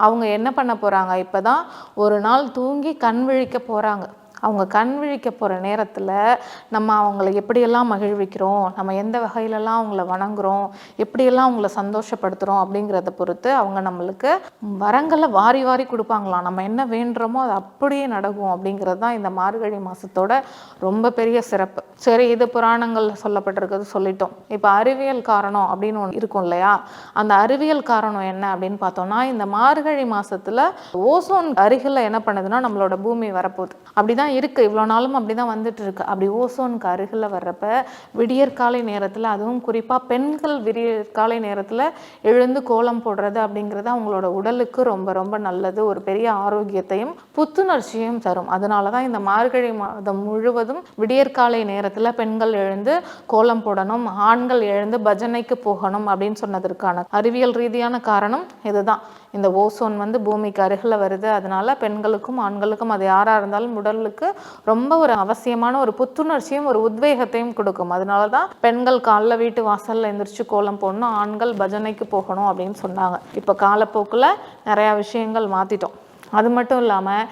அவங்க என்ன பண்ண போகிறாங்க, இப்போ தான் ஒரு நாள் தூங்கி கண் விழிக்க போகிறாங்க. அவங்க கண் விழிக்க போகிற நேரத்தில் நம்ம அவங்கள எப்படியெல்லாம் மகிழ்விக்கிறோம், நம்ம எந்த வகையிலலாம் அவங்கள வணங்குறோம், எப்படியெல்லாம் அவங்கள சந்தோஷப்படுத்துகிறோம் அப்படிங்கிறத பொறுத்து அவங்க நம்மளுக்கு வரங்களை வாரி வாரி கொடுப்பாங்களாம். நம்ம என்ன வேண்டுறோமோ அது அப்படியே நடக்கும் அப்படிங்கிறது தான் இந்த மார்கழி மாதத்தோட ரொம்ப பெரிய சிறப்பு. சரி, இது புராணங்களில் சொல்லப்பட்டிருக்கிறது சொல்லிட்டோம். இப்போ அறிவியல் காரணம் அப்படின்னு ஒன்று இருக்கும் இல்லையா, அந்த அறிவியல் காரணம் என்ன அப்படின்னு பார்த்தோம்னா, இந்த மார்கழி மாதத்தில் ஓசோன் அருகில் என்ன பண்ணுதுன்னா நம்மளோட பூமி வரப்போகுது. அப்படிதான் இருக்கு, இவ்வளோ நாளும் அப்படிதான் வந்துட்டு இருக்கு. அப்படி ஓசோனுக்கு அருகில் வர்றப்ப விடியற்காலை நேரத்தில், அதுவும் குறிப்பாக பெண்கள் விடியற்காலை நேரத்தில் எழுந்து கோலம் போடுறது அப்படிங்கிறது அவங்களோட உடலுக்கு ரொம்ப ரொம்ப நல்லது, ஒரு பெரிய ஆரோக்கியத்தையும் புத்துணர்ச்சியும் தரும். அதனால தான் இந்த மார்கழி மாதம் முழுவதும் விடியற்காலை நேரத்தில் பெண்கள் எழுந்து கோலம் போடணும், ஆண்கள் எழுந்து பஜனைக்கு போகணும் அப்படின்னு சொன்னதற்கான அறிவியல் ரீதியான காரணம் இதுதான். இந்த ஓசோன் வந்து பூமிக்கு அருகில் வருது, அதனால பெண்களுக்கும் ஆண்களுக்கும் அது யாராக இருந்தாலும் உடலுக்கு ரொம்ப ஒரு அவசியமான ஒரு புத்துணர்ச்சியும் ஒரு உத்வேகத்தையும் கொடுக்கும். அதனால தான் பெண்கள் காலைல வீட்டு வாசல்ல எந்திரிச்சு கோலம் போடணும், ஆண்கள் பஜனைக்கு போகணும் அப்படின்னு சொன்னாங்க. இப்போ காலப்போக்கில் நிறையா விஷயங்கள் மாற்றிட்டோம். அது மட்டும் இல்லாமல்